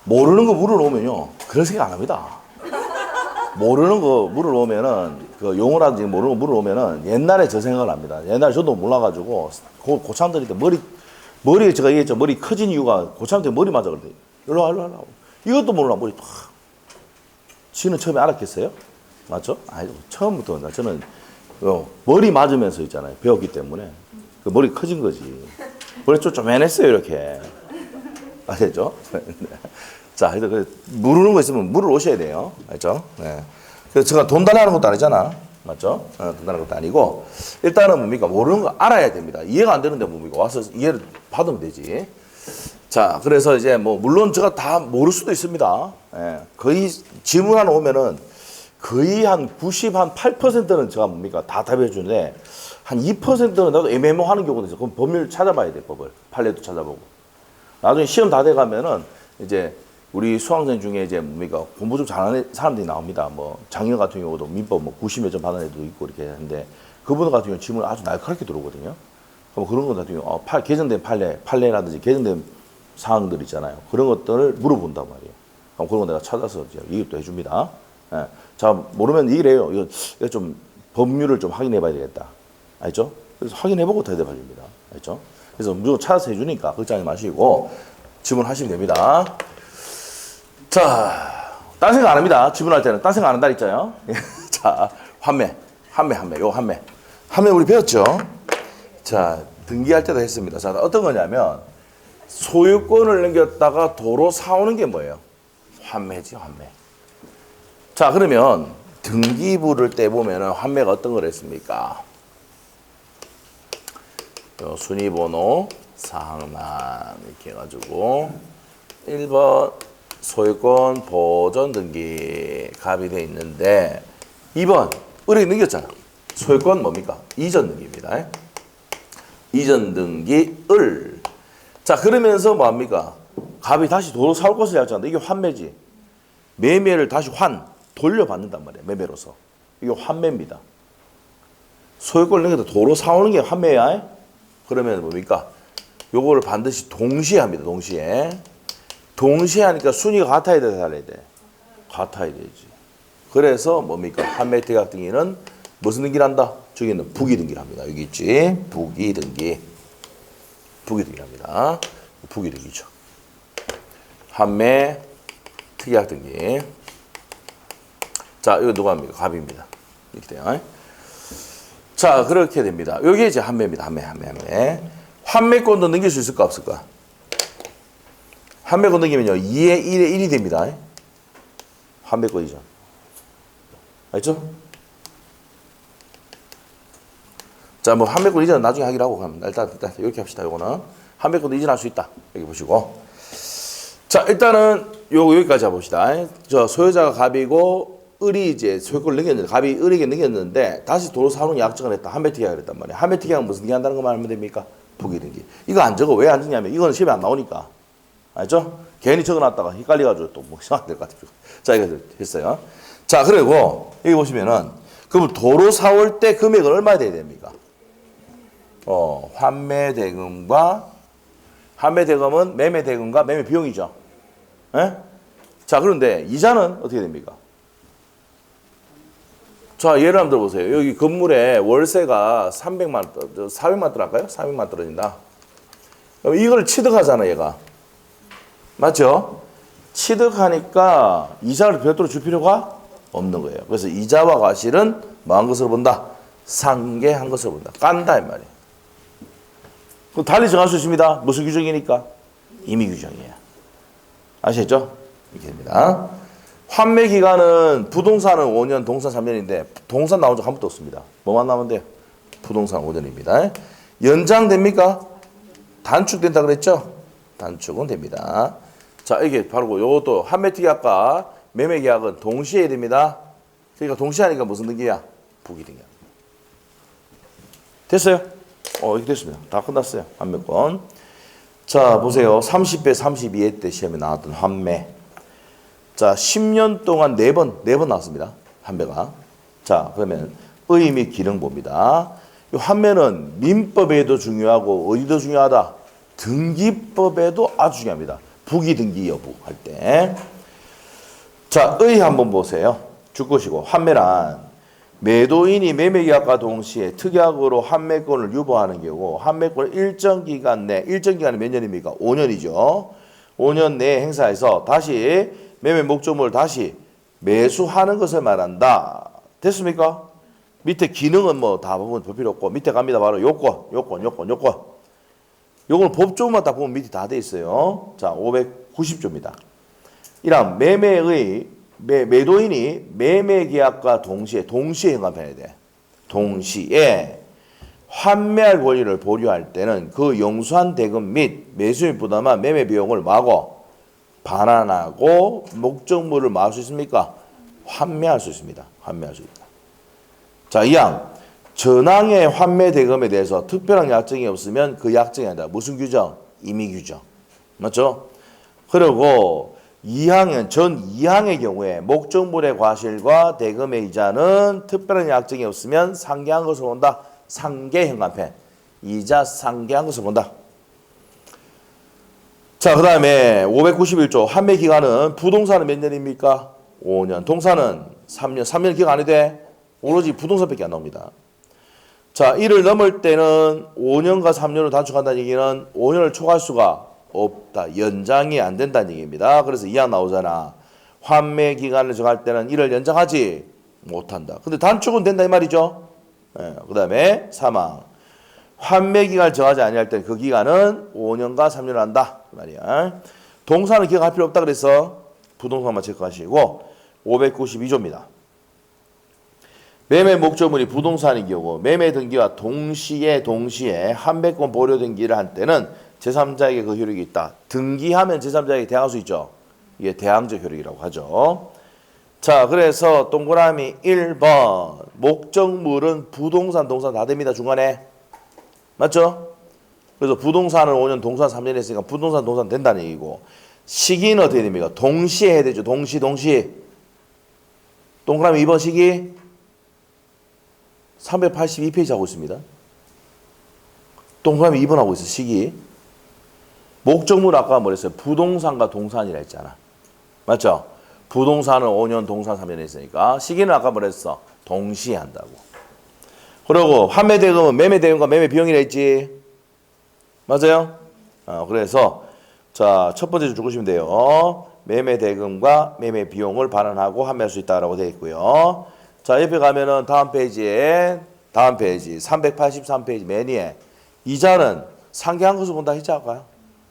모르는 거 물어놓으면요, 그런 생각 안 합니다. 모르는 거 물어놓으면은, 그 용어라든지 모르는 거 물어놓으면은 옛날에 저 생각을 합니다. 옛날에 저도 몰라가지고, 고참들이 때 머리에 제가 얘기했죠. 머리 커진 이유가 고참들이 머리 맞아 그러더니, 일로 와. 이것도 모르나, 머리 탁. 지는 처음에 알았겠어요? 맞죠? 아니, 처음부터 저는 머리 맞으면서 있잖아요. 배웠기 때문에. 그 머리 커진 거지. 머리 좀 쪼맨했어요, 이렇게. 아시죠? 자, 모르는 거 있으면 물을 오셔야 돼요. 알죠? 네. 그래서 제가 돈 달라는 것도 아니잖아. 맞죠? 돈 달라는 것도 아니고, 일단은 뭡니까? 모르는 거 알아야 됩니다. 이해가 안 되는데 뭡니까? 와서 이해를 받으면 되지. 자, 그래서 이제 물론 제가 다 모를 수도 있습니다. 예. 거의 질문 하나 오면은 거의 한 98%는 제가 뭡니까? 다 답해 주는데, 한 2%는 나도 애매모호하는 경우도 있어요. 그럼 법률 찾아봐야 돼, 법을. 판례도 찾아보고. 나중에 시험 다 돼 가면은 이제 우리 수강생 중에 이제 뭡니까 공부 좀 잘하는 사람들이 나옵니다. 장인 같은 경우도 민법 90몇 점 받은 애도 있고 이렇게 하는데 그분 같은 경우 질문 아주 날카롭게 들어오거든요. 그럼 그런 것 같은 경우 개정된 판례라든지 개정된 사항들 있잖아요. 그런 것들을 물어본단 말이에요. 그럼 그런 거 내가 찾아서 이제 얘기도 해줍니다. 예. 자, 모르면 얘기를 해요. 이거 좀 법률을 좀 확인해 봐야 되겠다. 알죠? 그래서 확인해보고 대답해줍니다. 알죠? 그래서 무조건 찾아서 해주니까 걱정하지 마시고 질문하시면 됩니다. 자, 딴 생각 안 합니다. 질문할 때는 딴 생각 안 한다 했잖아요. 자, 환매 우리 배웠죠? 자, 등기할 때도 했습니다. 자, 어떤 거냐면 소유권을 넘겼다가 도로 사오는 게 뭐예요? 환매지, 환매. 자, 그러면 등기부를 떼보면 환매가 어떤 걸 했습니까? 순위번호 사항만 이렇게 해가지고 1번 소유권 보존 등기 갑이 돼 있는데 2번 을이 넘겼잖아. 소유권 뭡니까? 이전 등기입니다. 이전 등기 을. 자, 그러면서 뭐합니까? 갑이 다시 도로 사올 것을 약정한다. 이게 환매지. 매매를 다시 돌려받는단 말이에요. 매매로서. 이게 환매입니다. 소유권을 넘겨서 도로 사오는 게 환매야. 그러면 뭡니까? 요거를 반드시 동시에 합니다. 동시에 하니까 순위가 같아야 돼, 달라야 돼? 같아야 되지. 그래서 뭡니까? 환매 태각 등기는 무슨 등기를 한다? 저기는 부기 등기를 합니다. 여기 있지? 부기 등기를 합니다. 부기 등기죠. 환매 특약 등기. 자, 이거 누가 합니까? 갑입니다. 이렇게 돼요. 자, 그렇게 됩니다. 여기 이제 환매입니다. 환매. 환매권도 넘길 수 있을까, 없을까? 환매권 넘기면요, 2의 1의 1이 됩니다. 환매권이죠. 알죠? 자, 환매권 이전은 나중에 하기로 하고, 그럼 일단 이렇게 합시다. 요거는. 환매권도 이전할 수 있다. 여기 보시고. 자, 일단은 여기까지 해봅시다. 저 소유자가 갑이고, 을이 이제 소유권을 넘겼는데, 갑이 을에게 넘겼는데, 다시 도로 사오는 약정을 했다. 환매특약을 했단 말이에요. 환매특약은 무슨 등기 한다는 것만 알면 됩니까? 부기등기. 이거 안 적어. 왜 안 적냐면, 이거는 시험에 안 나오니까. 알죠? 괜히 적어놨다가 헷갈려가지고 또 이상하게 될 것 같아요. 자, 이거 됐어요. 자, 그리고, 여기 보시면은, 그럼 도로 사올 때 금액은 얼마 돼야 됩니까? 환매대금은 매매대금과 매매비용이죠. 예? 자, 그런데 이자는 어떻게 됩니까? 자, 예를 한번 들어보세요. 여기 건물에 월세가 400만 들어갈까요? 400만 떨어진다. 그럼 이걸 취득하잖아, 얘가. 맞죠? 취득하니까 이자를 별도로 줄 필요가 없는 거예요. 그래서 이자와 과실은 뭐한 것으로 본다? 상계한 것으로 본다. 깐다, 이 말이에요. 그럼 달리 정할 수 있습니다. 무슨 규정이니까? 임의 규정이에요. 아시겠죠? 이렇게 됩니다. 환매 기간은 부동산은 5년, 동산 3년인데 동산 나온 적 한 번도 없습니다. 뭐만 나오면 돼요? 부동산 5년입니다. 연장됩니까? 단축된다 그랬죠? 단축은 됩니다. 자, 이게 바로 요것도 환매 특약과 매매 계약은 동시에 해야 됩니다. 그러니까 동시에 하니까 무슨 등기야? 부기 등기야. 됐어요? 이렇게 됐습니다. 다 끝났어요. 환매권. 자, 보세요. 30배, 32회 때 시험에 나왔던 환매. 자, 10년 동안 4번 나왔습니다. 환매가. 자, 그러면 의미 기능 봅니다. 이 환매는 민법에도 중요하고 어디도 중요하다? 등기법에도 아주 중요합니다. 부기 등기 여부 할 때. 자, 의 한번 보세요. 줄 것이고 환매란 매도인이 매매계약과 동시에 특약으로 환매권을 유보하는 경우 환매권을 일정 기간이 몇 년입니까? 5년이죠. 5년 내에 행사해서 다시 매매 목적물을 다시 매수하는 것을 말한다. 됐습니까? 밑에 기능은 뭐 다 보면 볼 필요 없고 밑에 갑니다. 바로 요건. 요걸 법조문만 딱 보면 밑에 다 돼 있어요. 자, 590조입니다. 이란 매도인이 매매 계약과 동시에 행합해야 돼. 동시에 환매할 권리를 보유할 때는 그 용수한 대금 및 매수인 부담한 매매 비용을 마고 반환하고 목적물을 뭐 할 수 있습니까? 환매할 수 있습니다. 자, 이항 전항의 환매 대금에 대해서 특별한 약정이 없으면 그 약정이 아니라 무슨 규정? 임의 규정. 맞죠? 그리고 2항은 전 2항의 경우에 목적물의 과실과 대금의 이자는 특별한 약정이 없으면 상계한 것을 본다. 상계행간편. 이자 상계한 것을 본다. 자, 그 다음에 591조 환매 기간은 부동산은 몇 년입니까? 5년. 동산은 3년. 3년 기간 안 해도 돼. 오로지 부동산밖에 안 나옵니다. 자, 이를 넘을 때는 5년과 3년을 단축한다는 얘기는 5년을 초과할 수가 없다. 연장이 안 된다는 얘기입니다. 그래서 이항 나오잖아. 환매 기간을 정할 때는 이를 연장하지 못한다. 근데 단축은 된다 이 말이죠. 그 다음에 3항. 환매 기간을 정하지 아니할 때는 그 기간은 5년과 3년을 한다. 그 말이야. 동사는 기억할 필요 없다 그래서 부동산만 체크하시고 592조입니다. 매매 목적물이 부동산인 경우 매매 등기와 동시에 환매권 보료 등기를 한 때는 제3자에게 그 효력이 있다. 등기하면 제3자에게 대항할 수 있죠. 이게 대항적 효력이라고 하죠. 자, 그래서 동그라미 1번 목적물은 부동산, 동산 다 됩니다. 중간에. 맞죠? 그래서 부동산을 5년, 동산 3년 했으니까 부동산, 동산 된다는 얘기고 시기는 어떻게 됩니까? 동시에 해야 되죠. 동시. 동그라미 2번 시기 382페이지 하고 있습니다. 동그라미 2번 하고 있어. 시기. 목적물 아까 뭐랬어요? 부동산과 동산이라 했잖아. 맞죠? 부동산은 5년, 동산 3년 했으니까 시기는 아까 뭐랬어? 동시에 한다고. 그리고 환매 대금은 매매 대금과 매매 비용이라 했지. 맞아요? 그래서 자, 첫 번째 줄 보시면 돼요. 매매 대금과 매매 비용을 반환하고 환매할 수 있다라고 되어 있고요. 자, 옆에 가면은 다음 페이지 383페이지 맨 위에 이자는 상계한 것을 본다 했지 아까요?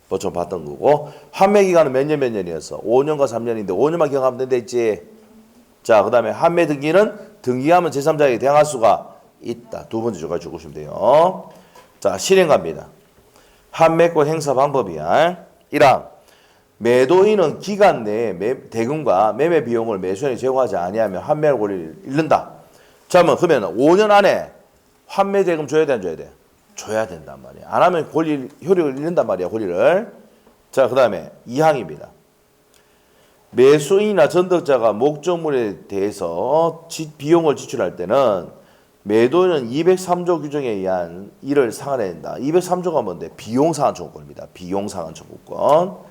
보통 봤던 거고 환매 기간은 몇 년이었어? 5년과 3년인데 5년만 기억하면 된다 했지. 자, 그 다음에 환매 등기는 등기하면 제3자에게 대항할 수가 있다. 두 번째 조까지 적으시면 돼요. 자, 실행 갑니다. 환매권 행사 방법이야. 1항 매도인은 기간 내에 대금과 매매 비용을 매수인에 제공하지 아니하면 환매할 권리를 잃는다. 자, 그러면 5년 안에 환매 대금 줘야 돼, 안 줘야 돼? 줘야 된단 말이야. 안 하면 효력을 잃는단 말이야, 권리를. 자, 그 다음에 2항입니다. 매수인이나 전덕자가 목적물에 대해서 비용을 지출할 때는 매도인은 203조 규정에 의한 이를 상환해야 된다. 203조가 뭔데? 비용상환 청구권입니다. 비용상환 청구권.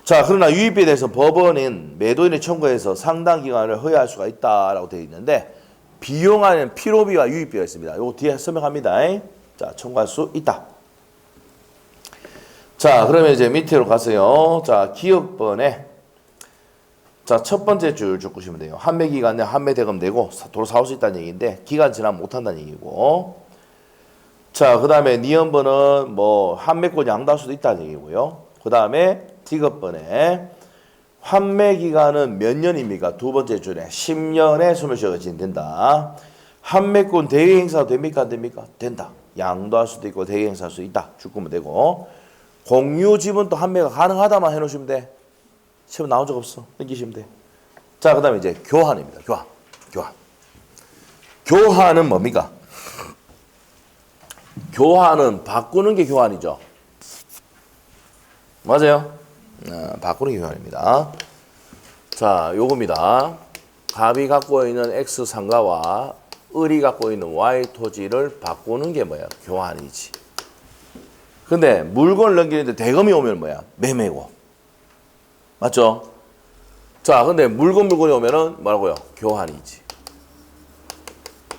자, 그러나 유입비에 대해서 법원은 매도인의 청구에서 상당 기간을 허용할 수가 있다라고 되어 있는데 비용안에는 필요비와 유입비가 있습니다. 이거 뒤에 설명합니다. 자, 청구할 수 있다. 자, 그러면 이제 밑으로 가세요. 자, 기업번에 자, 첫 번째 줄 적으시면 돼요. 환매 기간에 환매 대금 내고 도로 사올 수 있다는 얘기인데 기간 지나면 못 한다는 얘기고. 자, 그다음에 니은번은 뭐 환매권 양도할 수도 있다는 얘기고요. 그다음에 디귿번에 환매 기간은 몇 년입니까? 두 번째 줄에 10년의 소멸시효가 진행된다. 환매권 대위 행사 됩니까? 안 됩니까? 된다. 양도할 수도 있고 대위 행사할 수 있다. 주꾸면 되고. 공유 지분도 환매가 가능하다만 해놓으시면 돼. 시험 나온 적 없어. 넘기시면 돼. 자, 그 다음에 이제 교환입니다. 교환은 뭡니까? 교환은 바꾸는 게 교환이죠. 맞아요? 바꾸는 게 교환입니다. 자, 요겁니다. 갑이 갖고 있는 X 상가와 을이 갖고 있는 Y 토지를 바꾸는 게 뭐야? 교환이지. 근데 물건을 넘기는데 대금이 오면 뭐야? 매매고. 맞죠? 자, 근데 물건이 오면은 뭐라고요? 교환이지.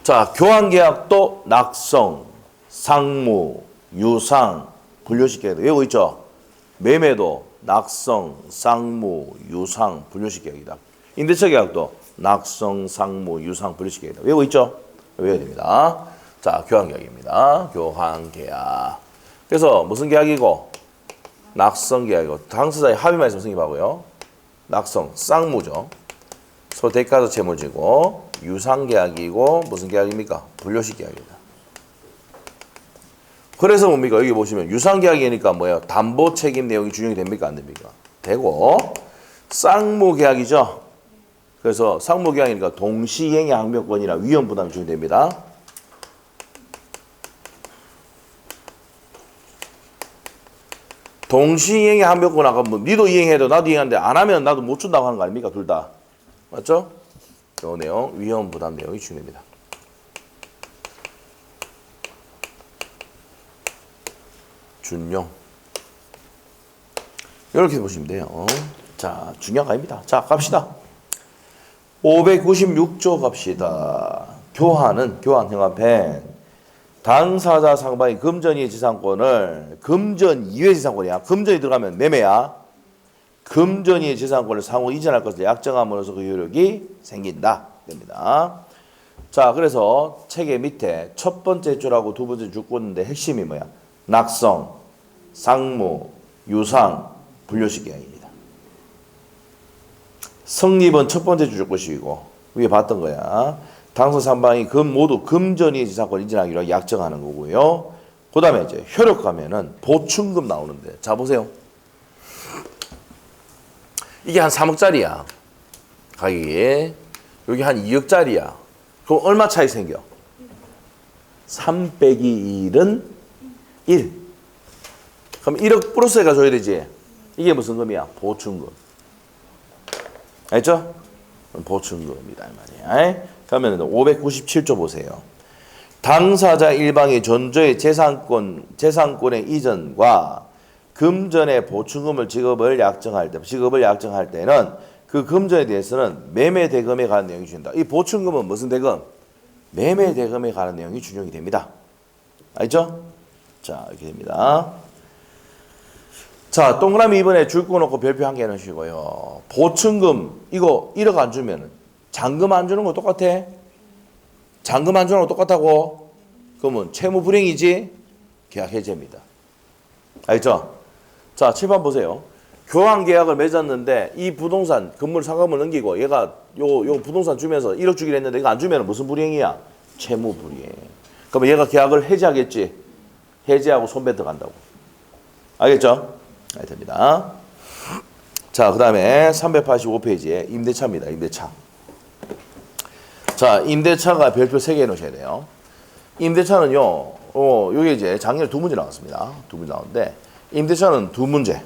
자, 교환 계약도 낙성, 상무, 유상 분류시켜야 돼. 외우고 있죠? 매매도 낙성, 상무, 유상 분류시켜야 됩니다. 임대차 계약도 낙성, 상무, 유상 분류시켜야 돼. 외우고 있죠? 외워야 됩니다. 자, 교환 계약입니다. 교환 계약. 그래서 무슨 계약이고? 낙성 계약이고 당사자의 합의만 있으면 승인하고요. 낙성, 쌍무죠. 서로 대가서 채무지고 유상 계약이고 무슨 계약입니까? 분료식 계약입니다. 그래서 뭡니까? 여기 보시면 유상 계약이니까 뭐예요? 담보 책임 내용이 준용이 됩니까? 안 됩니까? 되고 쌍무 계약이죠. 그래서 상무 계약이니까 동시행위 항변권이나 위험 부담이 준용됩니다. 동시행위 항변권 아까 뭐 니도 이행해도 나도 이행하는데 안 하면 나도 못 준다고 하는 거 아닙니까? 둘 다. 맞죠? 이 내용 위험 부담 내용이 중요합니다. 준용. 이렇게 보시면 돼요. 자, 중요한 거 아닙니다. 자, 갑시다. 596조 갑시다. 교환은 교환 형합행. 당사자 상방이 금전 이외 지상권을 금전 이외 지상권이야. 금전이 들어가면 매매야. 금전 이외 지상권을 상호 이전할 것을 약정함으로써 그 효력이 생긴다. 됩니다. 자, 그래서 책의 밑에 첫 번째 줄하고 두 번째 줄 꽂는데 핵심이 뭐야? 낙성, 상무, 유상, 분료식 계약입니다. 성립은 첫 번째 줄 것이고 위에 봤던 거야. 당사 상방이 모두 금전이의 지상권 인정하기로 약정하는 거고요. 그 다음에 이제 효력하면은 보충금 나오는데 자 보세요. 이게 한 3억짜리야. 가격이. 여기 한 2억짜리야. 그럼 얼마 차이 생겨? 3 빼기 1은 1. 그럼 1억 플러스 해가 줘야 되지. 이게 무슨 금이야? 보충금. 알죠? 보충금이다 이 말이야. 그러면 597조 보세요. 당사자 일방이 전조의 재산권의 이전과 금전의 보충금을 지급을 약정할 때는 그 금전에 대해서는 매매 대금에 관한 내용이 준다. 이 보충금은 무슨 대금? 매매 대금에 관한 내용이 준용이 됩니다. 알죠? 자, 이렇게 됩니다. 자, 동그라미 이번에 줄 거 놓고 별표 한 개 넣으시고요. 보충금 이거 1억 안 주면 잔금 안 주는 거 똑같아? 잔금 안 주는 거 똑같다고? 그러면 채무 불이행이지? 계약 해제입니다. 알죠? 자, 7번 보세요. 교환 계약을 맺었는데 이 부동산 건물 상감을 넘기고 얘가 요 부동산 주면서 1억 주기로 했는데 이거 안 주면 무슨 불이행이야? 채무 불이행. 그러면 얘가 계약을 해제하겠지? 해제하고 손배 들어간다고. 알겠죠? 됩니다. 자, 그 다음에 385페이지에 임대차입니다. 임대차. 자, 임대차가 별표 3개 놓으셔야 돼요. 임대차는요, 요게 이제 작년에 2문제 나왔습니다. 2문제 나왔는데, 임대차는 2문제,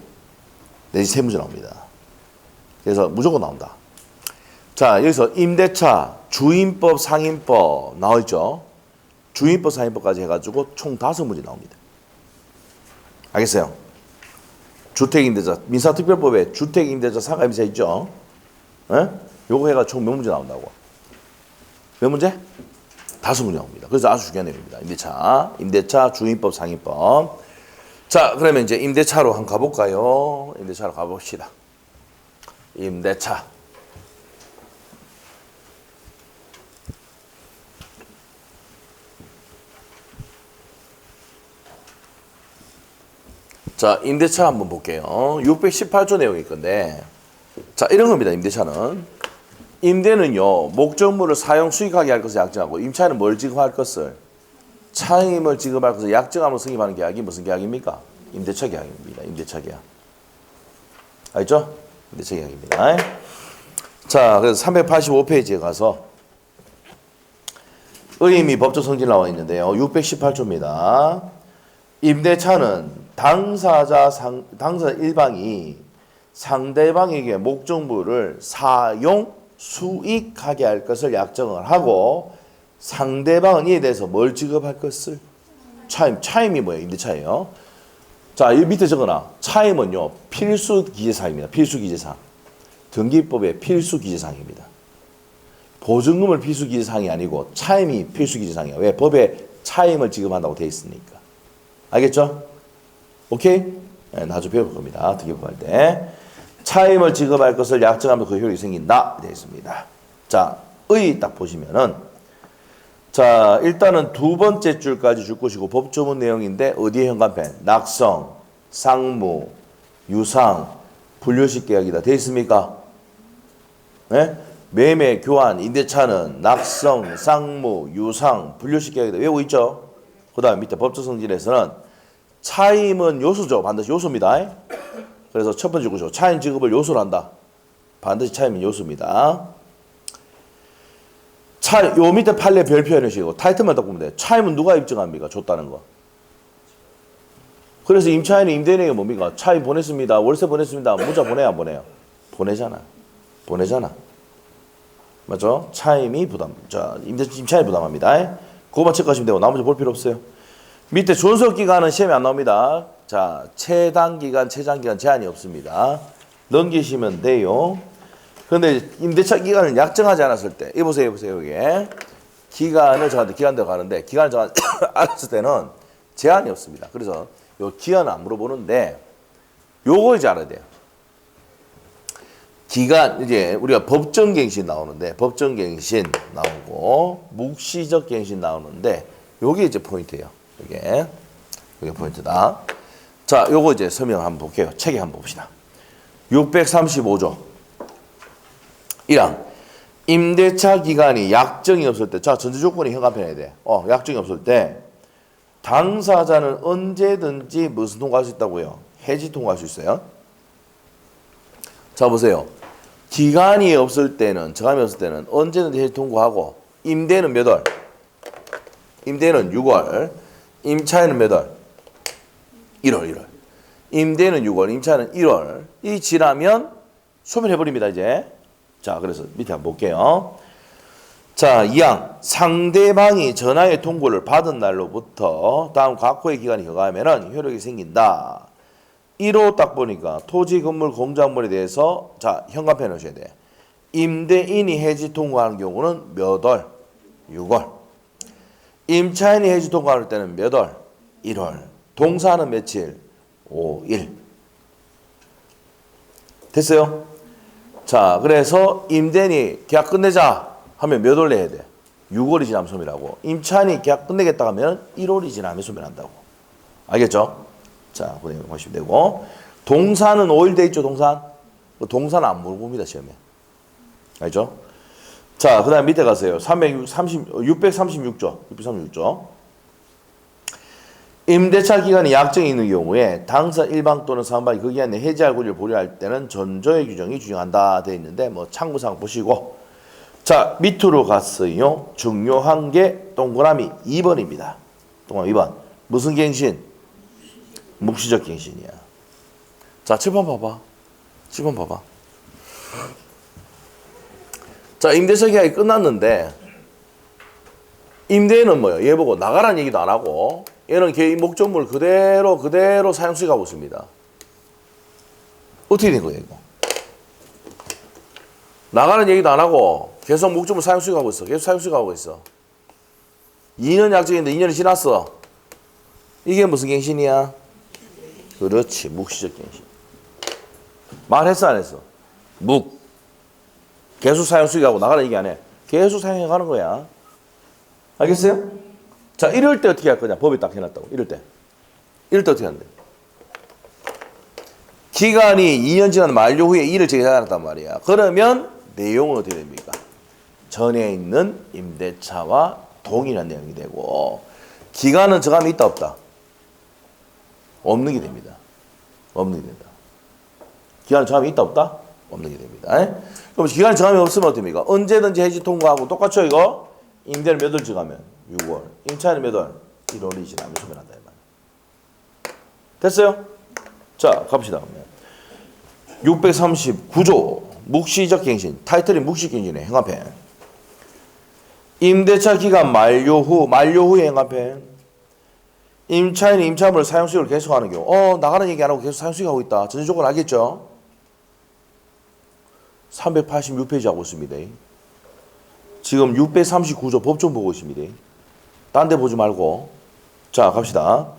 내지 3문제 나옵니다. 그래서 무조건 나온다. 자, 여기서 임대차, 주임법, 상임법 나와있죠? 주임법, 상임법까지 해가지고 총 5문제 나옵니다. 알겠어요? 주택임대차, 민사특별법에 주택임대차, 상가임대차 있죠? 예? 요거 해가 총 몇 문제 나온다고? 몇 문제? 5문제 나옵니다. 그래서 아주 중요한 내용입니다. 임대차, 주임법, 상임법. 자, 그러면 이제 임대차로 한번 가볼까요? 임대차로 가봅시다. 임대차. 자, 임대차 한번 볼게요. 618조 내용일 건데, 자, 이런 겁니다. 임대차는. 임대는요, 목적물을 사용 수익하게 할 것을 약정하고, 임차인은 뭘 지급할 것을? 차임을 지급할 것을 약정하면 승인하는 계약이 무슨 계약입니까? 임대차 계약입니다. 임대차 계약. 알죠? 임대차 계약입니다. 자, 그래서 385페이지에 가서, 의미 법적 성질 나와 있는데요. 618조입니다. 임대차는 당사자 일방이 상대방에게 목적물을 사용, 수익하게 할 것을 약정을 하고 상대방은 이에 대해서 뭘 지급할 것을? 차임이 뭐예요? 임대차예요. 자, 이 밑에 적어놔. 차임은요, 필수 기재사입니다. 필수 기재사. 등기법의 필수 기재사항입니다. 보증금을 필수 기재사항이 아니고 차임이 필수 기재사항이야. 왜? 법에 차임을 지급한다고 되어 있으니까. 알겠죠? 오케이? 네, 나중에 배울 겁니다. 등기법 할 때. 차임을 지급할 것을 약정하면 그 효력이 생긴다. 되어 있습니다. 자, 의 딱 보시면은 자, 일단은 두 번째 줄까지 줄 것이고 법조문 내용인데 어디에 현관펜? 낙성, 상무, 유상, 분류식 계약이다. 되어 있습니까? 네? 매매, 교환, 임대차는 낙성, 상무, 유상, 분류식 계약이다. 외우고 있죠? 그 다음 밑에 법적 성질에서는 차임은 요소죠. 반드시 요소입니다. 그래서 첫 번째 구조, 차임 지급을 요소로 한다. 반드시 차임은 요소입니다. 요 밑에 판례 별표 해놓으시고 타이틀만 딱 보면 돼. 차임은 누가 입증합니까? 줬다는 거. 그래서 임차인은 임대인에게 뭡니까? 차임 보냈습니다. 월세 보냈습니다. 문자 보내야 안 보내요? 보내잖아. 맞죠? 차임이 부담. 자, 임차인이 부담합니다. 그거만 체크하시면 되고 나머지 볼 필요 없어요. 밑에 존속기간은 시험에 안 나옵니다. 자, 최단기간, 최장기간 제한이 없습니다. 넘기시면 돼요. 그런데 임대차 기간을 약정하지 않았을 때, 보세요, 여기. 기간을 정한테 기간대로 가는데, 기간을 정하지 않았을 때는 제한이 없습니다. 그래서 요 기간은 안 물어보는데, 요거 이제 알아야 돼요. 기간, 이제 우리가 법정갱신 나오는데, 법정갱신 나오고, 묵시적 갱신 나오는데, 요게 이제 포인트예요. 요게 포인트다. 자, 요거 이제 설명 한번 볼게요. 책에 한번 봅시다. 635조. 1항. 임대차 기간이 약정이 없을 때, 자, 전제 조건이 현관편에 돼. 약정이 없을 때, 당사자는 언제든지 무슨 통과할 수 있다고요? 해지 통과할 수 있어요. 자, 보세요. 기간이 없을 때는, 정함이 없을 때는 언제든지 해지 통과하고, 임대는 몇 월? 임대는 6월. 임차인은 몇 월? 1월. 임대는 6월, 임차인은 1월. 이 지나면 소멸해버립니다, 이제. 자, 그래서 밑에 한번 볼게요. 자, 2항. 상대방이 전화의 통보를 받은 날로부터 다음 각호의 기간이 경과하면 효력이 생긴다. 1호 딱 보니까 토지, 건물, 공작물에 대해서 자, 현관편에 넣으셔야 돼. 임대인이 해지 통과하는 경우는 몇 월? 6월. 임차인이 해지 통과할 때는 몇 월? 1월. 동사는 며칠? 5일. 됐어요? 자, 그래서 임대인이 계약 끝내자 하면 몇 월 내야 돼? 6월이 지나면 소멸하고, 임차인이 계약 끝내겠다 하면 1월이 지나면 소멸한다고. 알겠죠? 자, 보시면 되고. 동사는 5일 돼 있죠, 동산? 동사는 안 물어봅니다, 시험에. 알죠? 자, 그 다음 밑에 가세요. 636조. 임대차 기간에 약정이 있는 경우에 당사 일방 또는 상방이 그 기간에 해지할 권리를 보류할 때는 전조의 규정이 준용한다 되어 있는데 뭐 참고사항 보시고. 자, 밑으로 갔어요. 중요한 게 동그라미 2번입니다. 동그라미 2번. 무슨 갱신? 묵시적 갱신이야. 자, 7번 봐봐. 자, 임대차 계약이 끝났는데 임대인은 뭐예요? 얘 보고 나가라는 얘기도 안 하고 얘는 개인 목적물 그대로 사용 수익하고 있습니다. 어떻게 된 거예요, 이거? 나가는 얘기도 안 하고 계속 목적물 사용 수익하고 있어. 2년 약정인데 2년이 지났어. 이게 무슨 갱신이야? 그렇지, 묵시적 갱신. 말했어, 안 했어? 계속 사용 수익하고 나가는 얘기 안 해. 계속 사용해 가는 거야. 알겠어요? 자, 이럴 때 어떻게 할 거냐? 법에 딱 해놨다고. 이럴 때 어떻게 하는데? 기간이 2년 지난 만료 후에 일을 제기하였단 말이야. 그러면 내용은 어떻게 됩니까? 전에 있는 임대차와 동일한 내용이 되고, 기간은 정함이 있다 없다? 없는 게 됩니다. 기간 정함이 있다 없다? 없는 게 됩니다. 그럼 기간 정함이 없으면 어떻게 됩니까? 언제든지 해지 통과하고 똑같죠, 이거? 임대는 몇 월 지나면? 6월. 임차인은 몇 월? 1월이 지나면 소멸한다. 됐어요? 자, 갑시다. 639조 묵시적 갱신. 타이틀이 묵시적 갱신의 행합행. 임대차 기간 만료 후의 행합행. 임차인이 임차물을 사용수익을 계속하는 경우. 나가는 얘기 안 하고 계속 사용수익 하고 있다. 전제 조건 알겠죠? 386페이지 하고 있습니다. 지금 639조 법좀 보고 있습니다. 딴 데 보지 말고. 자, 갑시다.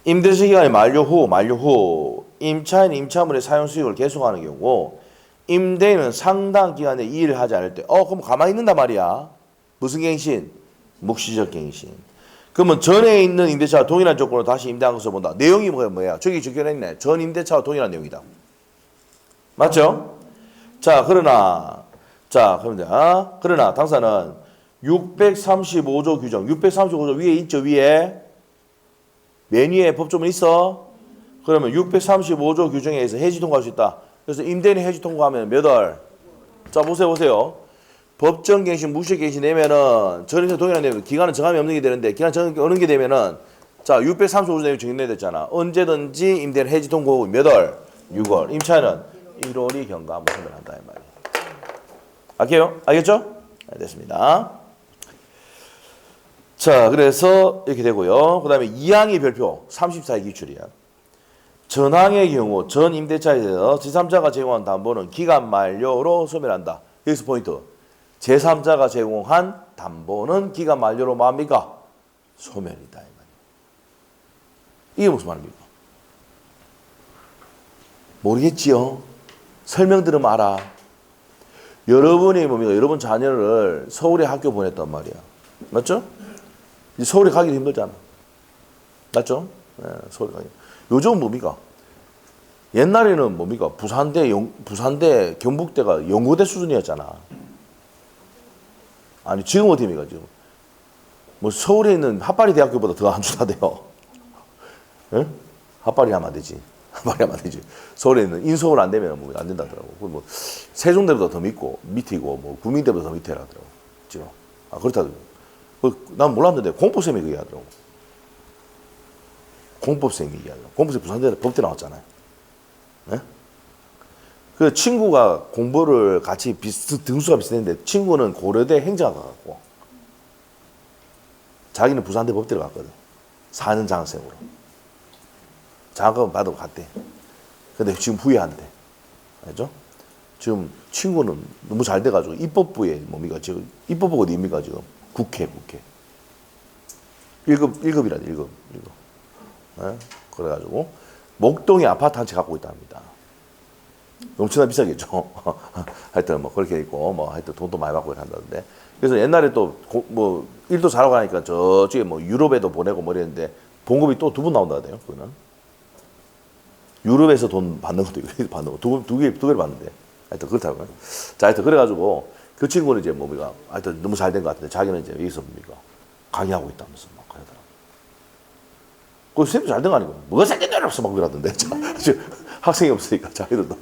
임대차 기간이 만료 후 임차인 임차물의 사용 수익을 계속하는 경우 임대인은 상당 기간 내에 이의를 하지 않을 때 그럼 가만히 있는단 말이야. 무슨 갱신? 묵시적 갱신. 그러면 전에 있는 임대차와 동일한 조건으로 다시 임대한 것을 본다. 내용이 뭐야? 저기 적혀있네. 전 임대차와 동일한 내용이다. 맞죠? 자, 그러나 당사는 635조 규정, 635조 위에 있죠, 위에. 맨 위에 법조문 있어? 그러면 635조 규정에 의해서 해지 통과할 수 있다. 그래서 임대인이 해지 통과하면 몇 월? 자, 보세요. 법정갱신, 무실갱신 내면은 전에서 동일한 내용, 기간은 정함이 없는 게 되는데, 기간 정하는 게 되면은, 자, 635조 내용 정리해야 됐잖아. 언제든지 임대인 해지 통과하고 몇 월? 6월. 임차인은 1월이 경과하면 한다, 이 말이에요. 알겠죠? 네, 됐습니다. 자, 그래서 이렇게 되고요. 그 다음에 2항의 별표, 34의 기출이야. 전항의 경우, 전 임대차에 대해서 제3자가 제공한 담보는 기간 만료로 소멸한다. 여기서 포인트. 제3자가 제공한 담보는 기간 만료로 뭡니까? 소멸이다. 이 말이에요. 이게 무슨 말입니까? 모르겠지요? 설명 들으면 알아. 여러분이 뭡니까? 여러분 자녀를 서울에 학교 보냈단 말이야. 맞죠? 이제 서울에 가기도 힘들잖아. 맞죠? 네, 서울에 가기. 요즘은 뭡니까? 옛날에는 뭡니까? 부산대, 경북대가 연고대 수준이었잖아. 아니, 지금 어디입니까, 지금? 뭐, 서울에 있는 핫바리 대학교보다 더 안 좋다대요. 예? 핫바리 하면 안 되지. 핫바리 하면 안 되지. 서울에 있는 인서울 안 되면 뭐 안 된다더라고. 뭐, 세종대보다 더 밑이고, 뭐, 구민대보다 더 밑에라더라고. 지금. 그렇다더라고. 난 몰랐는데, 공법쌤이 그 얘기 하더라고. 공법쌤이 얘기하더라고. 공법쌤 부산대 법대 나왔잖아요. 예? 그 친구가 공부를 같이 등수가 비슷했는데 친구는 고려대 행정학과 갔고 자기는 부산대 법대를 갔거든. 4년 장학생으로. 장학금 받으고 갔대. 근데 지금 후회한대. 알죠? 지금 친구는 너무 잘 돼가지고 입법부에 뭡니까? 지금 입법부가 어디입니까? 지금 국회. 1급이라도 1급. 예? 그래가지고 목동에 아파트 한 채 갖고 있답니다. 엄청나 비싸겠죠. 하여튼 뭐 그렇게 있고 뭐 하여튼 돈도 많이 받고 한다던데. 그래서 옛날에 또 뭐 일도 잘하고 하니까 저쪽에 뭐 유럽에도 보내고 뭐 이랬는데 봉급이 또 두 번 나온다네요. 그거는 유럽에서 돈 받는 것도 여기서 받는 거 두 개를 받는데. 하여튼 그렇다고요. 자, 하여튼 그래가지고 그 친구는 이제 뭡니까? 하여튼 너무 잘 된 것 같은데 자기는 이제 여기서 뭡니까? 강의하고 있다면서 막 그러더라고. 그 쌤도 잘 된 거 아니고 뭐가 생겼냐 이러면서 막 그러던데. 학생이 없으니까 자기들도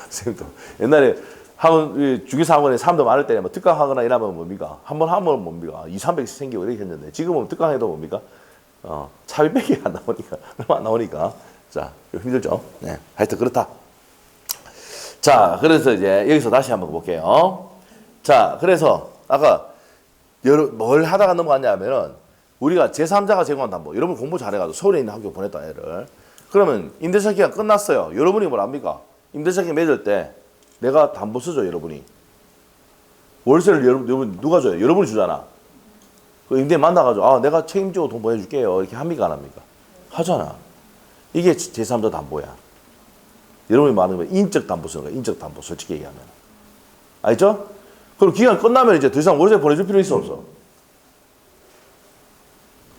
쌤도 옛날에 중개사학원에 사람도 많을 때 뭐 특강하거나 이러면 뭡니까? 한 번 하면 뭡니까? 200~300씩 생기고 이렇게 했는데 지금은 특강해도 뭡니까? 차비백이 안 나오니까 얼마 안 나오니까 자 힘들죠. 네, 하여튼 그렇다. 자, 그래서 이제 여기서 다시 한번 볼게요. 자, 그래서 아까 뭘 하다가 넘어갔냐면은 우리가 제3자가 제공한 담보. 여러분 공부 잘해가지고 서울에 있는 학교 보냈다 애를. 그러면 임대차 기간 끝났어요. 여러분이 뭘 합니까? 임대차 기간 맺을 때 내가 담보 쓰죠, 여러분이. 월세를 여러분 누가 줘요? 여러분이 주잖아. 그 임대인 만나가지고 내가 책임지고 돈 보내줄게요. 이렇게 합니까, 안 합니까? 하잖아. 이게 제3자 담보야. 여러분이 말하는 거 인적 담보 쓰는 거야. 인적 담보, 솔직히 얘기하면. 알죠? 그럼 기간 끝나면 이제 더 이상 월세 보내줄 필요 있어, 없어?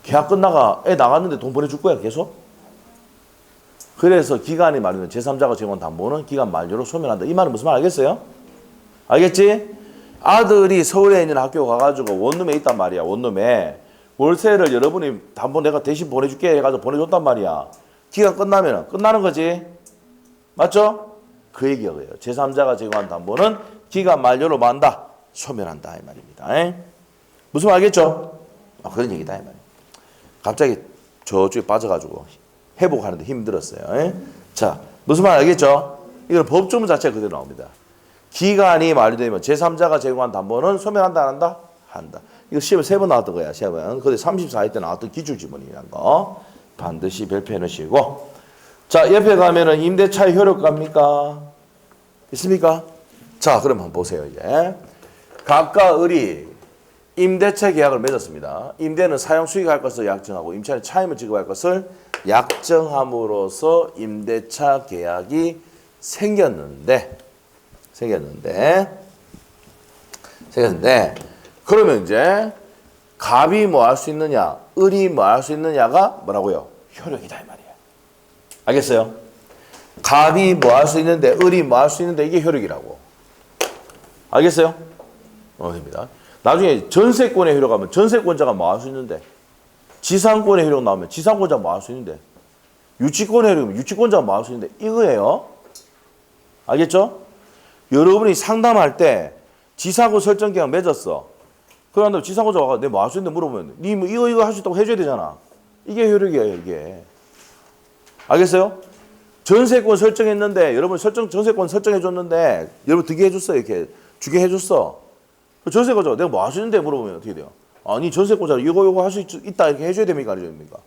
계약 끝나가 애 나갔는데 돈 보내줄 거야, 계속? 그래서 기간이 말이면 제3자가 제공한 담보는 기간 만료로 소멸한다. 이 말은 무슨 말 알겠어요? 알겠지? 아들이 서울에 있는 학교 가가지고 원룸에 있단 말이야. 원룸에. 월세를 여러분이 담보 내가 대신 보내줄게 해가지고 보내줬단 말이야. 기간 끝나면 끝나는 거지. 맞죠? 그 얘기가 그래요. 제3자가 제공한 담보는 기간 만료로 만다. 소멸한다. 이 말입니다. 무슨 말 알겠죠? 그런 얘기다. 이 말이야. 갑자기 저쪽에 빠져가지고 회복하는데 힘들었어요. 자, 무슨 말 알겠죠? 이건 법조문 자체가 그대로 나옵니다. 기간이 만료되면 제3자가 제공한 담보는 소멸한다, 안 한다? 한다. 이거 시험에 3번 나왔던 거야, 시험은. 근데 34회 때 나왔던 기출지문이라는 거. 반드시 별표해 놓으시고. 자, 옆에 가면은 임대차의 효력가입니까? 있습니까? 자, 그럼 한번 보세요, 이제. 갑과 을이 임대차 계약을 맺었습니다. 임대는 사용 수익할 것을 약정하고 임차인은 차임을 지급할 것을 약정함으로써 임대차 계약이 생겼는데 그러면 이제 갑이 뭐 할 수 있느냐, 을이 뭐 할 수 있느냐가 뭐라고요? 효력이다 이 말이에요. 알겠어요? 갑이 뭐 할 수 있는데 을이 뭐 할 수 있는데 이게 효력이라고. 알겠어요? 됩니다. 나중에 전세권의 효력하면 전세권자가 뭐 할 수 있는데, 지상권의 효력 나오면 지상권자가 뭐 할 수 있는데, 유치권의 효력이면 유치권자가 뭐 할 수 있는데 이거예요. 알겠죠? 여러분이 상담할 때 지상권 설정 계약 맺었어. 그런데 지상권자가 와서 내 뭐 할 수 있는데 물어보면 니 뭐 이거 할 수 있다고 해줘야 되잖아. 이게 효력이에요, 이게. 알겠어요? 전세권 설정했는데 여러분 전세권 설정해줬는데 여러분 등기해 줬어, 이렇게 주게 해줬어. 전세권자 내가 뭐 할 수 있는데 물어보면 어떻게 돼요? 아니 전세권자 이거 할 수 있다 이렇게 해줘야 됩니까, 안 해줘야 됩니까?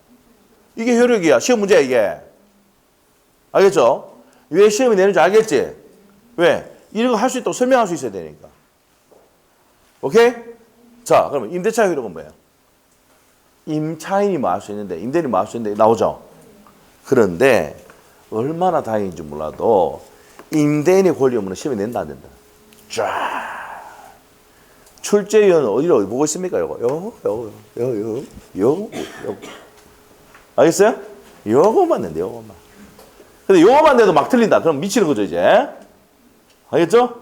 이게 효력이야. 시험 문제야 이게. 알겠죠? 왜 시험이 내는지 알겠지? 왜? 이런 거 할 수 있다고 설명할 수 있어야 되니까. 오케이? 자, 그러면 임대차 효력은 뭐예요? 임차인이 뭐 할 수 있는데, 임대인이 뭐 할 수 있는데 나오죠? 그런데 얼마나 다행인지 몰라도 임대인의 권리 없는 시험에 낸다 안 된다. 쫙. 출제위원은 어디로 보고 있습니까? 요거. 알겠어요? 요거만 낸대, 요거만. 근데 요거만 내도 막 틀린다. 그럼 미치는 거죠, 이제. 알겠죠?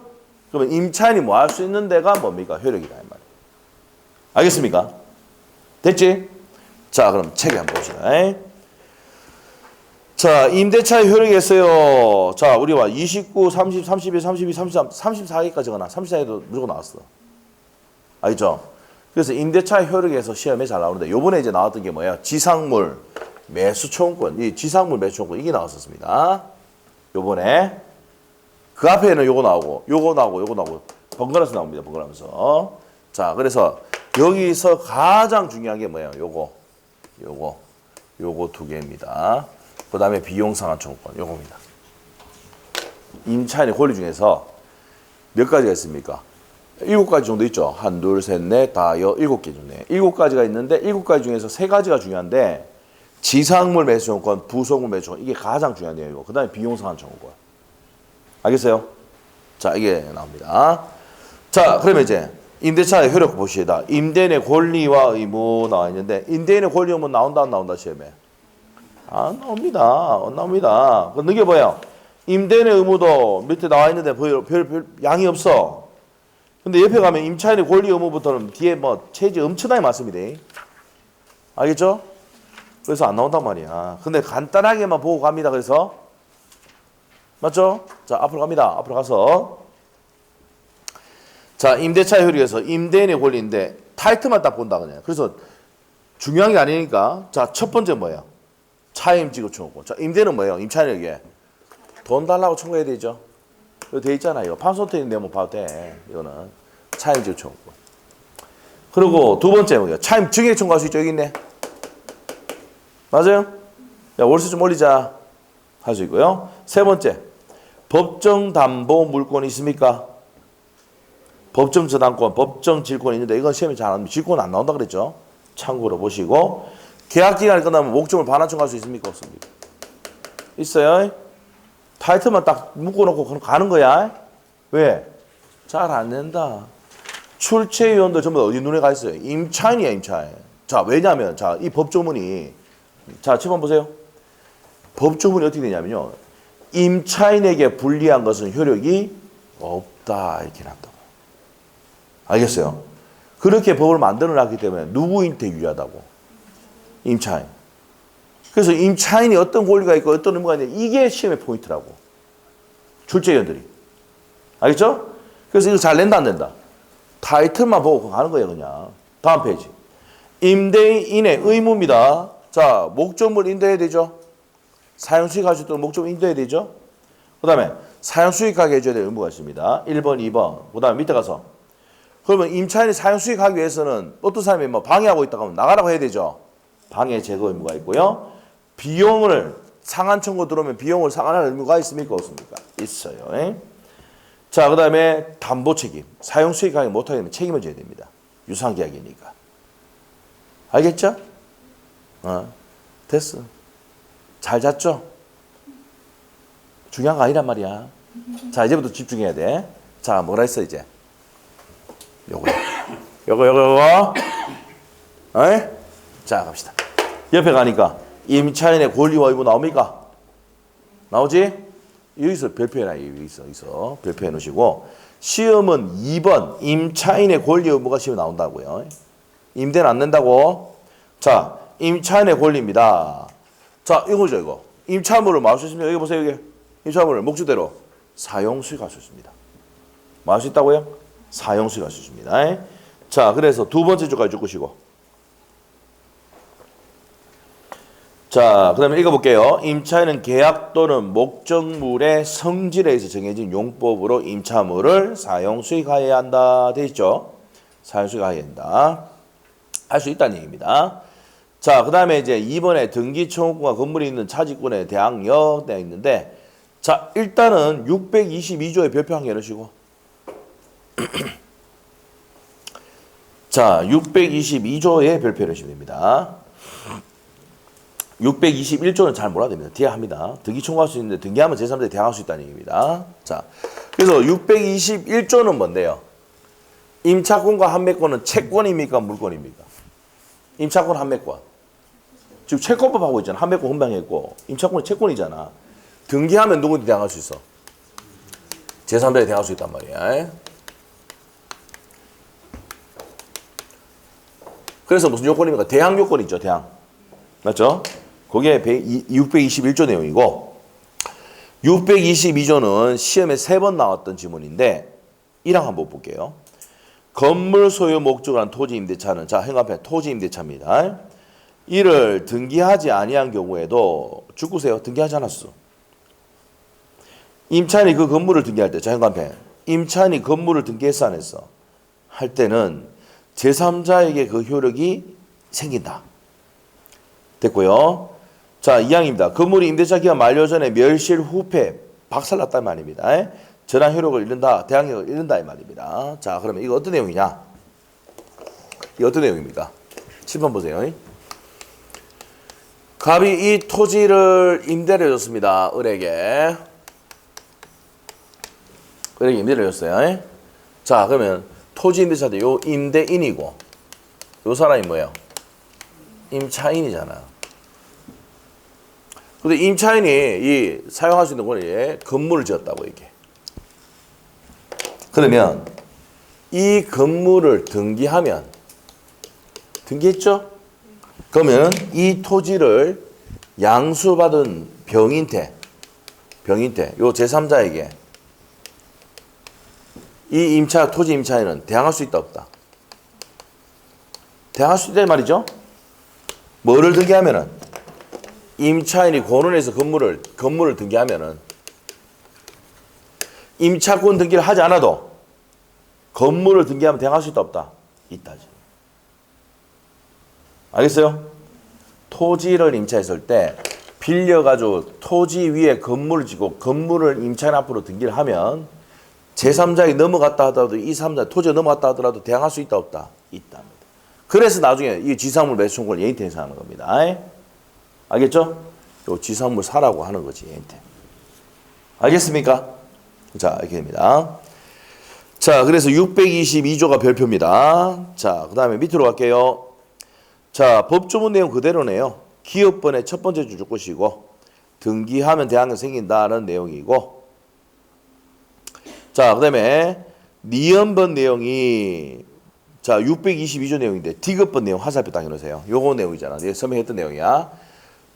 그러면 임차인이 뭐 할 수 있는 데가 뭡니까? 효력이다, 이 말이에요. 알겠습니까? 됐지? 자, 그럼 책에 한번 봅시다. 자, 임대차의 효력이 있어요. 자, 우리 봐. 29, 30, 31, 32, 33, 34기까지가 나. 34기도 무조건 나왔어. 알겠죠? 그래서 임대차의 효력에서 시험에 잘 나오는데 요번에 이제 나왔던 게 뭐예요? 지상물 매수청구권. 이 지상물 매수청구권 이게 나왔었습니다. 요번에 그 앞에는 요거 나오고 번갈아서 나옵니다. 번갈아서. 자, 그래서 여기서 가장 중요한 게 뭐예요? 요거 두 개입니다. 그 다음에 비용상환 청구권 요겁니다. 임차인의 권리 중에서 몇 가지가 있습니까? 7가지 정도 있죠. 1, 2, 3, 4, 5, 7개 중에 7가지가 있는데 7가지 중에서 3가지가 중요한데 지상물 매수 청구권, 부속물 매수 청구권 이게 가장 중요한 내용이고 그 다음에 비용상환 청구권. 알겠어요? 자, 이게 나옵니다. 자, 그러면 이제 임대차의 효력 보시다. 임대인의 권리와 의무 나와 있는데 임대인의 권리 의무 나온다 안 나온다 시험에? 안 나옵니다. 안 나옵니다. 그 넘겨봐요. 임대인의 의무도 밑에 나와 있는데 별 양이 없어. 근데 옆에 가면 임차인의 권리 의무부터는 뒤에 뭐 체지 엄청나게 많습니다. 알겠죠? 그래서 안 나온단 말이야. 근데 간단하게만 보고 갑니다. 그래서 맞죠? 자, 앞으로 갑니다. 앞으로 가서 자, 임대차의 효력에서 임대인의 권리인데 타이틀만 딱 본다 그냥. 그래서 중요한 게 아니니까 자, 첫 번째 뭐예요? 차임 지급 청구권. 자, 임대는 뭐예요? 임차인에게 돈 달라고 청구해야 되죠. 이거 돼 있잖아요. 판소택 내면 봐도 돼. 이거는 차임 지급 청구권. 그리고 두 번째 뭐예요? 차임 증액 청구할 수 있죠. 여기 있네. 맞아요? 야, 월세 좀 올리자 할 수 있고요. 세 번째, 법정 담보 물권이 있습니까? 법정 저당권, 법정 질권이 있는데 이건 시험에 잘 안 나옵니다. 질권 안 나온다 그랬죠? 참고로 보시고 계약 기간이 끝나면 목적물 반환 청구할 수 있습니까? 없습니까? 있어요. 타이틀만 딱 묶어놓고 그럼 가는 거야. 왜? 잘 안 낸다. 출제위원들 전부 다 어디 눈에 가 있어요? 임차인이야, 임차인. 자, 왜냐하면 자, 이 법조문이 자, 7번 보세요. 법조문이 어떻게 되냐면요. 임차인에게 불리한 것은 효력이 없다 이렇게 난다고. 알겠어요? 그렇게 법을 만들어놨기 때문에 누구한테 유리하다고? 임차인. 그래서 임차인이 어떤 권리가 있고 어떤 의무가 있는데 이게 시험의 포인트라고. 출제위원들이. 알겠죠? 그래서 이거 잘 낸다 안 낸다? 타이틀만 보고 가는 거예요 그냥. 다음 페이지. 임대인의 의무입니다. 자, 목적물 인도해야 되죠? 사용수익 할 수 있도록 목적물 인도해야 되죠? 그 다음에 사용수익하게 해줘야 될 의무가 있습니다. 1번, 2번. 그 다음에 밑에 가서 그러면 임차인이 사용수익하기 위해서는 어떤 사람이 뭐 방해하고 있다고 하면 나가라고 해야 되죠? 방해 제거 의무가 있고요. 비용을 상한 청구 들어오면 비용을 상환할 의무가 있습니까? 없습니까? 있어요. 자, 그 다음에 담보 책임. 사용 수익 가액 못하게 되면 책임을 져야 됩니다. 유상계약이니까. 알겠죠? 됐어. 잘 잤죠? 중요한 거 아니란 말이야. 자, 이제부터 집중해야 돼. 자, 뭐라 했어, 이제? 요거. 어이? 자, 갑시다. 옆에 가니까 임차인의 권리와 의무 나옵니까? 나오지? 여기서 별표해놔. 여기서 별표해 놓으시고 시험은 2번 임차인의 권리 의무가 시험에 나온다고요. 임대는 안 낸다고. 자, 임차인의 권리입니다. 자, 이거죠, 이거. 임차물을 뭐 할 수 있습니까? 여기 보세요, 여기. 임차물을 목적대로 사용 수익할 수 있습니다. 뭐 할 수 있다고요? 사용 수익할 수 있습니다. 자, 그래서 두 번째 줄까지 적으시고. 자, 그 다음에 읽어볼게요. 임차인은 계약 또는 목적물의 성질에 의해서 정해진 용법으로 임차물을 사용 수익하여야 한다. 돼 있죠? 사용 수익하여야 한다. 할 수 있다는 얘기입니다. 자, 그 다음에 이제 2번에 등기청구권과 건물이 있는 차지권에 대항 되어 있는데, 자, 일단은 622조의 별표 한 개 넣으시고. 자, 622조의 별표 넣으시면 됩니다. 621조는 잘 몰라도 됩니다. 뒤에 합니다. 등기청구할 수 있는데 등기하면 제3자에 대항할 수 있다는 얘기입니다. 자, 그래서 621조는 뭔데요? 임차권과 판매권은 채권입니까? 물권입니까? 임차권, 판매권. 지금 채권법 하고 있잖아. 판매권 혼방했고 임차권은 채권이잖아. 등기하면 누구한테 대항할 수 있어? 제3자에 대항할 수 있단 말이야. 그래서 무슨 요건입니까? 대항 요건이죠. 대항. 맞죠? 그게 621조 내용이고 622조는 시험에 3번 나왔던 지문인데 1항 한번 볼게요. 건물 소유 목적을 한 토지 임대차는 자, 행간편 토지 임대차입니다. 이를 등기하지 아니한 경우에도 죽으세요. 등기하지 않았어. 임차인이 그 건물을 등기할 때 자, 행간편 임차인이 건물을 등기했어 안 했어? 할 때는 제3자에게 그 효력이 생긴다. 됐고요. 자, 2항입니다. 건물이 임대차 기간 만료 전에 멸실 후패 박살났다는 말입니다. 전환 효력을 잃는다. 대항력을 잃는다 이 말입니다. 자, 그러면 이거 어떤 내용이냐? 이거 어떤 내용입니까? 7번 보세요. 갑이 이 토지를 임대를 줬습니다. 을에게. 을에게 임대를 줬어요. 자, 그러면 토지 임대차도 요 임대인이고 요 사람이 뭐예요? 임차인이잖아. 근데 임차인이 이 사용할 수 있는 권리에 건물을 지었다고 이게. 그러면 이 건물을 등기하면 등기했죠? 그러면 이 토지를 양수받은 병인태 요 제3자에게 이 토지 임차인은 대항할 수 있다 없다? 대항할 수 있다 말이죠? 뭐를 등기하면은 임차인이 권원해서 건물을 등기하면은 임차권 등기를 하지 않아도 건물을 등기하면 대항할 수 있다 없다? 있다지. 알겠어요? 토지를 임차했을 때 빌려가지고 토지 위에 건물을 짓고 건물을 임차인 앞으로 등기를 하면 제3자에 넘어갔다 하더라도 이 3자 토지에 넘어갔다 하더라도 대항할 수 있다 없다? 있답니다. 그래서 나중에 이 지상물 매수 청구를 예인태 행사하는 겁니다. 알겠죠? 요 지상물 사라고 하는 거지 예인태. 알겠습니까? 자, 이렇게 됩니다. 자, 그래서 622조가 별표입니다. 자, 그 다음에 밑으로 갈게요. 자, 법조문 내용 그대로네요. 기업번의 첫 번째 줄 것이고 등기하면 대항력 생긴다는 내용이고 자, 그 다음에 니은번 내용이 자, 622조 내용인데 디귿번 내용 화살표 딱 해놓으세요. 요거 내용이잖아. 내가 설명했던 내용이야.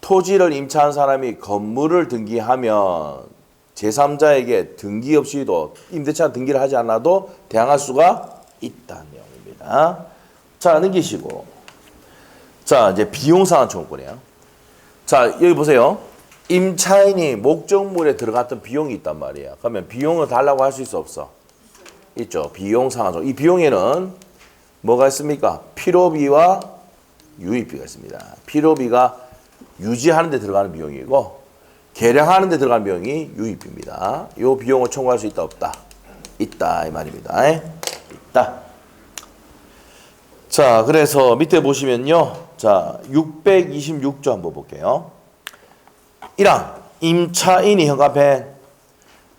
토지를 임차한 사람이 건물을 등기하면 제3자에게 등기 없이도 임대차 등기를 하지 않아도 대항할 수가 있다는 내용입니다. 자, 넘기시고 자, 이제 비용상환 청구권이에요. 자, 여기 보세요. 임차인이 목적물에 들어갔던 비용이 있단 말이야. 그러면 비용을 달라고 할 수 있어 없어? 있죠. 비용상환 청구. 이 비용에는 뭐가 있습니까? 필요비와 유입비가 있습니다. 필요비가 유지하는 데 들어가는 비용이고 개량하는 데 들어가는 비용이 유입비입니다. 이 비용을 청구할 수 있다 없다? 있다 이 말입니다. 있다. 자, 그래서 밑에 보시면요. 자, 626조 한번 볼게요. 1항 임차인이 현관펜,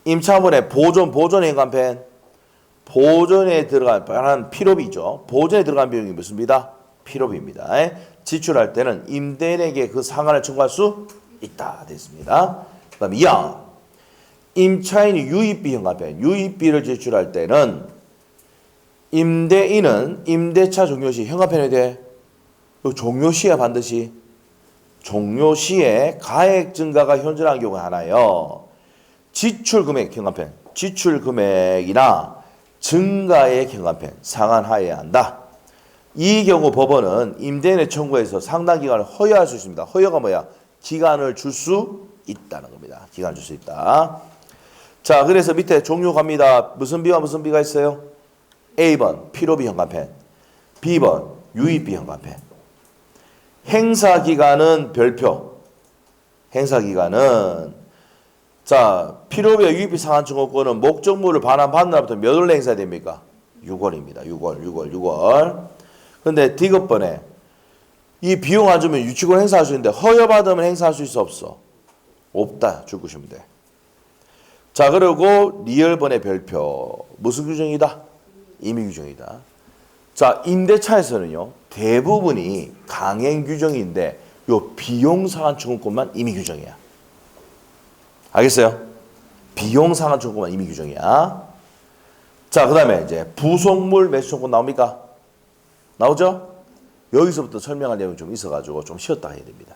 임차물의 보존의 현관펜, 보존에 들어간 필요비죠. 보존에 들어간 비용이 무슨입니다? 필요비입니다. 지출할 때는 임대인에게 그 상한을 청구할 수 있다 됐습니다. 그 다음에 2항 임차인이 유입비 현관펜, 유입비를 지출할 때는 임대인은 임대차 종료 시 현관펜에 대해 종료 시에 반드시 종료 시에 가액 증가가 현존한 경우가 하나요. 지출 금액 현관펜, 지출 금액이나 증가액 현관펜 상환하여야 한다. 이 경우 법원은 임대인의 청구에서 상당 기간을 허여할 수 있습니다. 허여가 뭐야? 기간을 줄 수 있다는 겁니다. 기간을 줄 수 있다. 자, 그래서 밑에 종료 갑니다. 무슨 비와 무슨 비가 있어요? A번 필요비 현관펜, B번 유입비 현관펜. 행사기간은 별표. 행사기간은 자 필요비와 유입비 상한 청구권은 목적물을 반환받는 날부터 몇 월 행사해야 됩니까? 6월입니다. 6월. 그런데 D급번에 이 비용 안 주면 유치권 행사할 수 있는데 허여받으면 행사할 수 있어 없어? 없다. 줄 것이면 돼. 자, 그리고 리얼번의 별표. 무슨 규정이다? 임의 규정이다. 자, 임대차에서는요, 대부분이 강행 규정인데, 요 비용 상한 청구권만 임의 규정이야. 알겠어요? 비용 상한 청구권만 임의 규정이야. 자, 그 다음에 이제 부속물 매수 청구권 나옵니까? 나오죠? 여기서부터 설명할 내용이 좀 있어가지고 좀 쉬었다 해야 됩니다.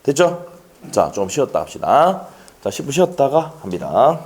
됐죠? 자, 좀 쉬었다 합시다. 자, 10분 쉬었다가 합니다.